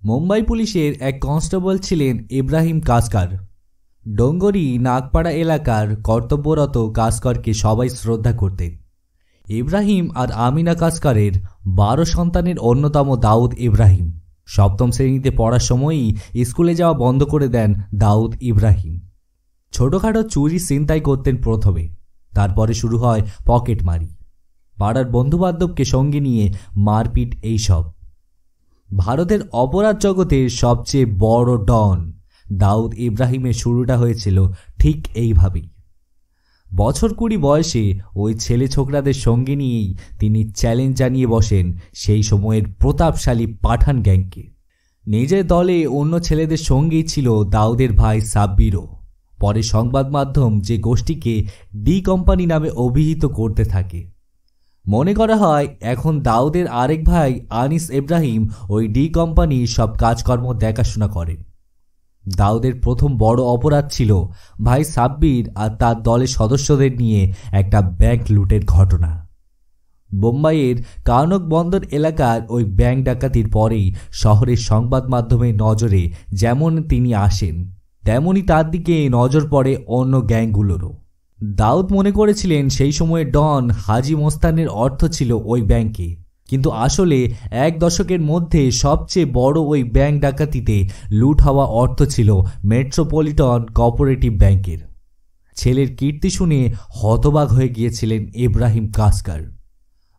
মুম্বাই পুলিশের এক কনস্টেবল ছিলেন ইব্রাহিম কাসকার। ডোঙ্গরি নাগপাড়া এলাকার কর্তব্যরত কাসকারকে সবাই শ্রদ্ধা করতেন। ইব্রাহিম আর আমিনা কাসকারের 12 সন্তানের অন্যতম দাউদ ইব্রাহিম। সপ্তম শ্রেণীতে পড়ার সময়ই স্কুলে যাওয়া বন্ধ করে দেন দাউদ ইব্রাহিম। ছোটখাটো চুরি ছিনতাই করতেন প্রথমে, তারপরে শুরু হয় পকেটমারি, পাড়ার বন্ধুবান্ধবকে সঙ্গে নিয়ে মারপিট। এইসব ভারতের অপরাধ জগতের সবচেয়ে বড় ডন দাউদ ইব্রাহিমের শুরুটা হয়েছিল ঠিক এইভাবেই। বছর 20 বয়সে ওই ছেলে ছোকরাদের সঙ্গে নিয়েই তিনি চ্যালেঞ্জ জানিয়ে বসেন সেই সময়ের প্রতাপশালী পাঠান গ্যাংকে। নিজের দলে অন্য ছেলেদের সঙ্গেই ছিল দাউদের ভাই সাব্বিরও। পরে সংবাদ মাধ্যম যে গোষ্ঠীকে ডি কোম্পানি নামে অভিহিত করতে থাকে। মনে করা হয় এখন দাউদের আরেক ভাই আনিস ইব্রাহিম ওই ডি কোম্পানির সব কাজকর্ম দেখাশোনা করেন। দাউদের প্রথম বড় অপরাধ ছিল ভাই সাব্বির আর তার দলের সদস্যদের নিয়ে একটা ব্যাংক লুটের ঘটনা। বোম্বাইয়ের কানক বন্দর এলাকার ওই ব্যাংক ডাকাতির পরেই শহরের সংবাদ মাধ্যমের নজরে যেমন তিনি আসেন, তেমনি তার দিকে নজর পড়ে অন্য গ্যাংগুলোরও। দাউদ মনে করেছিলেন সেই সময়ে ডন হাজি মোস্তানের অর্থ ছিল ওই ব্যাংকে, কিন্তু আসলে 1 দশকের মধ্যে সবচেয়ে বড় ওই ব্যাংক ডাকাতিতে লুট হওয়া অর্থ ছিল মেট্রোপলিটন কোঅপারেটিভ ব্যাংকের। ছেলের কীর্তি শুনে হতবাক হয়ে গিয়েছিলেন ইব্রাহিম কাসকার।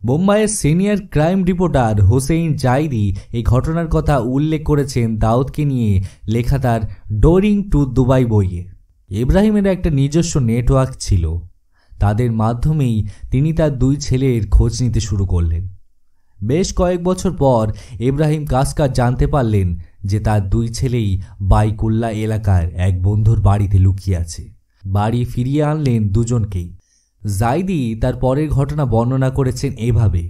মুম্বাইয়ের senior crime reporter Hussain Zaidi এই ঘটনার কথা উল্লেখ করেছেন দাউদকে নিয়ে লেখা তার ডোরিং টু দুবাই বইয়ে। ইব্রাহিমের একটা নিজস্ব নেটওয়ার্ক ছিল, তাদের মাধ্যমেই তিনি তার 2 ছেলের খোঁজ নিতে শুরু করলেন। বেশ কয়েক বছর পর ইব্রাহিম কাসকার জানতে পারলেন যে তার 2 ছেলেই বাইকুল্লা এলাকার এক বন্ধুর বাড়িতে লুকিয়ে আছে। বাড়ি ফিরিয়ে আনলেন দুজনকেই। জাইদি তার পরের ঘটনা বর্ণনা করেছেন এভাবে: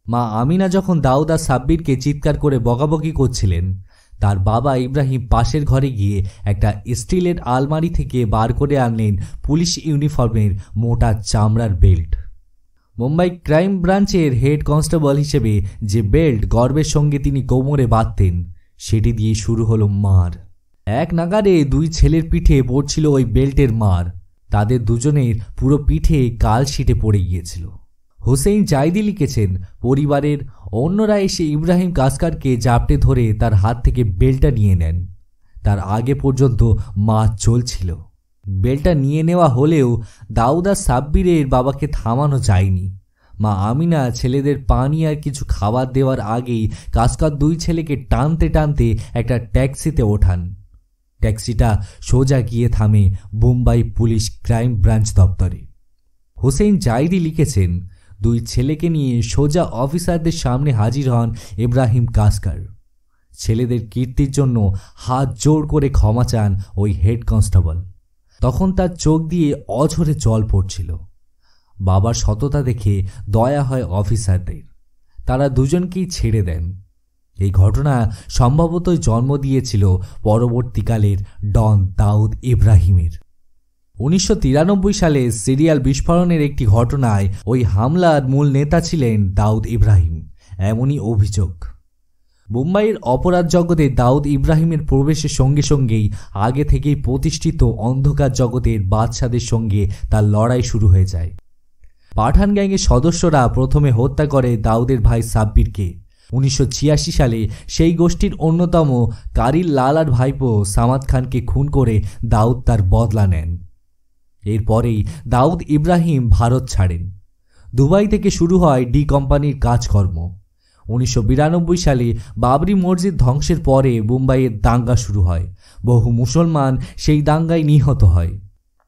মা আমিনা যখন দাউদ আর সাব্বিরকে চিৎকার করে বকাবকি করছিলেন, তার বাবা ইব্রাহিম পাশের ঘরে গিয়ে একটা স্টিলের আলমারি থেকে বার করে আনলেন পুলিশ ইউনিফর্মের মোটা চামড়ার বেল্ট। মুম্বাই ক্রাইম ব্রাঞ্চের হেড কনস্টেবল হিসেবে যে বেল্ট গর্বের সঙ্গে তিনি কোমরে বাঁধতেন, সেটি দিয়ে শুরু হলো মার। এক নাগারে 2 ছেলের পিঠে পড়ছিল ওই বেল্টের মার। তাদের দুজনের পুরো পিঠে কালশিটে পড়ে গিয়েছিল। হুসেইন জাইদি লিখেছেন, পরিবারের অন্যরা এসে ইব্রাহিম কাসকারকে জাপটে ধরে তার হাত থেকে বেল্টটা নিয়ে নেন। তার আগে পর্যন্ত মার চলছিল। বেল্টটা নিয়ে নেওয়া হলেও দাউদ আর সাব্বিরের বাবাকে থামানো যায়নি। মা আমিনা ছেলেদের পানি আর কিছু খাবার দেওয়ার আগেই কাসকার 2 ছেলেকে টানতে টানতে একটা ট্যাক্সিতে ওঠান। ট্যাক্সিটা সোজা গিয়ে থামে মুম্বাই পুলিশ ক্রাইম ব্রাঞ্চ দপ্তরে। হুসেইন জাইদি লিখেছেন, 2 ছেলেকে নিয়ে সোজা অফিসারদের সামনে হাজির হন ইব্রাহিম কাসকার। ছেলেদের কীর্তির জন্য হাত জোড় করে ক্ষমা চান ওই হেড কনস্টেবল। তখন তার চোখ দিয়ে অঝরে জল পড়ছিল। বাবার সততা দেখে দয়া হয় অফিসারদের, তারা দুজনকেই ছেড়ে দেন। এই ঘটনা সম্ভবতই জন্ম দিয়েছিল পরবর্তীকালের ডন দাউদ ইব্রাহিমের। 1993 সালে সিরিয়াল বিস্ফোরণের একটি ঘটনায় ওই হামলার মূল নেতা ছিলেন দাউদ ইব্রাহিম, এমনই অভিযোগ। মুম্বাইয়ের অপরাধ জগতে দাউদ ইব্রাহিমের প্রবেশের সঙ্গে সঙ্গেই আগে থেকেই প্রতিষ্ঠিত অন্ধকার জগতের বাদশাদের সঙ্গে তার লড়াই শুরু হয়ে যায়। পাঠান গ্যাংয়ের সদস্যরা প্রথমে হত্যা করে দাউদের ভাই সাব্বিরকে। 1986 সালে সেই গোষ্ঠীর অন্যতম কারিল লালার ভাইপো সামাদ খানকে খুন করে দাউদ তার বদলা নেন। এরপরেই দাউদ ইব্রাহিম ভারত ছাড়েন। দুবাই থেকে শুরু হয় ডি কোম্পানির কাজকর্ম। 1992 সালে বাবরি মসজিদ ধ্বংসের পরে মুম্বাইয়ের দাঙ্গা শুরু হয়। বহু মুসলমান সেই দাঙ্গায় নিহত হয়।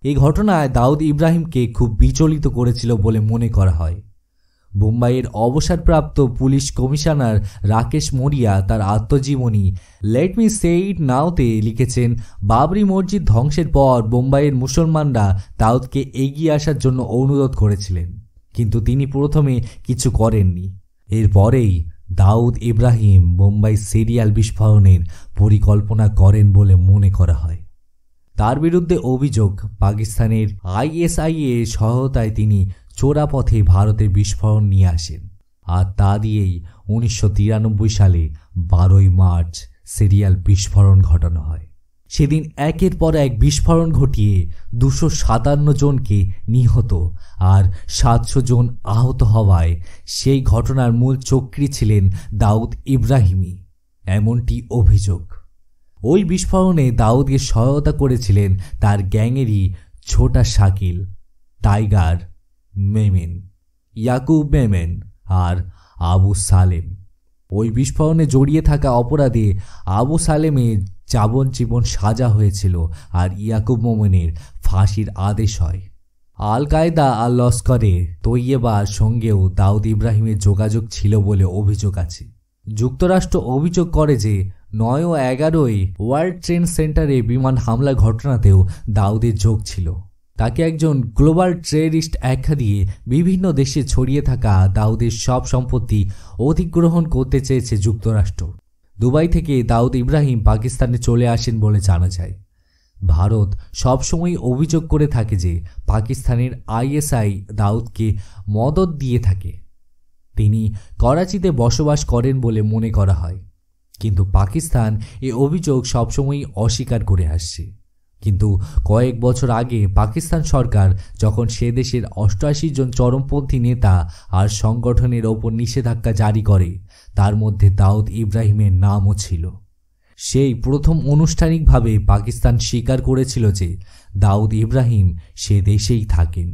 এই ঘটনায় দাউদ ইব্রাহিমকে খুব বিচলিত করেছিল বলে মনে করা হয়। মুম্বাইয়ের অবসরপ্রাপ্ত পুলিশ কমিশনার রাকেশ মরিয়া তার আত্মজীবনী লেট মি সে ইট নাওতে লিখেছেন, বাবরি মসজিদ ধ্বংসের পর মুম্বাইয়ের মুসলমানরা দাউদকে এগিয়ে আসার জন্য অনুরোধ করেছিলেন, কিন্তু তিনি প্রথমে কিছু করেননি। এরপরেই দাউদ ইব্রাহিম মুম্বাই সিরিয়াল বিস্ফোরণের পরিকল্পনা করেন বলে মনে করা হয়। তার বিরুদ্ধে অভিযোগ, পাকিস্তানের ISI এর সহায়তায় তিনি চোরা পথে ভারতে বিস্ফোরণ নিয়ে আসেন, আর তা দিয়েই 1993 সালে 12ই মার্চ সিরিয়াল বিস্ফোরণ ঘটানো হয়। সেদিন একের পর এক বিস্ফোরণ ঘটিয়ে 257 জনকে নিহত আর 700 জন আহত হওয়ায় সেই ঘটনার মূল চক্রী ছিলেন দাউদ ইব্রাহিমই, এমনটি অভিযোগ। ওই বিস্ফোরণে দাউদকে সহায়তা করেছিলেন তার গ্যাংয়েরই ছোটা শাকিল, টাইগার মেমেন, ইয়াকুব মেমেন আর আবু সালেম। ওই বিস্ফোরণে জড়িয়ে থাকা অপরাধে আবু সালেমের যাবজ্জীবন সাজা হয়েছিল আর ইয়াকুব মোমেনের ফাঁসির আদেশ হয়। আল কায়দা আর লস্করে তৈয়বার সঙ্গেও দাউদ ইব্রাহিমের যোগাযোগ ছিল বলে অভিযোগ আছে। যুক্তরাষ্ট্র অভিযোগ করে যে 9 ও 11 ওয়ার্ল্ড ট্রেড সেন্টারে বিমান হামলার ঘটনাতেও দাউদের যোগ ছিল। তাকে একজন গ্লোবাল টেররিস্ট আখ্যা দিয়ে বিভিন্ন দেশে ছড়িয়ে থাকা দাউদের সব সম্পত্তি অধিগ্রহণ করতে চেয়েছে যুক্তরাষ্ট্র। দুবাই থেকে দাউদ ইব্রাহিম পাকিস্তানে চলে আসেন বলে জানা যায়। ভারত সবসময় অভিযোগ করে থাকে যে পাকিস্তানের আইএসআই দাউদকে মদদ দিয়ে থাকে। তিনি করাচিতে বসবাস করেন বলে মনে করা হয়, কিন্তু পাকিস্তান এ অভিযোগ সবসময় অস্বীকার করে আসছে। কিন্তু কয়েক বছর আগে পাকিস্তান সরকার যখন সে দেশের 88 জন চরমপন্থী নেতা আর সংগঠনের ওপর নিষেধাজ্ঞা জারি করে, তার মধ্যে দাউদ ইব্রাহিমের নামও ছিল। সেই প্রথম আনুষ্ঠানিকভাবে পাকিস্তান স্বীকার করেছিল যে দাউদ ইব্রাহিম সে দেশেই থাকেন।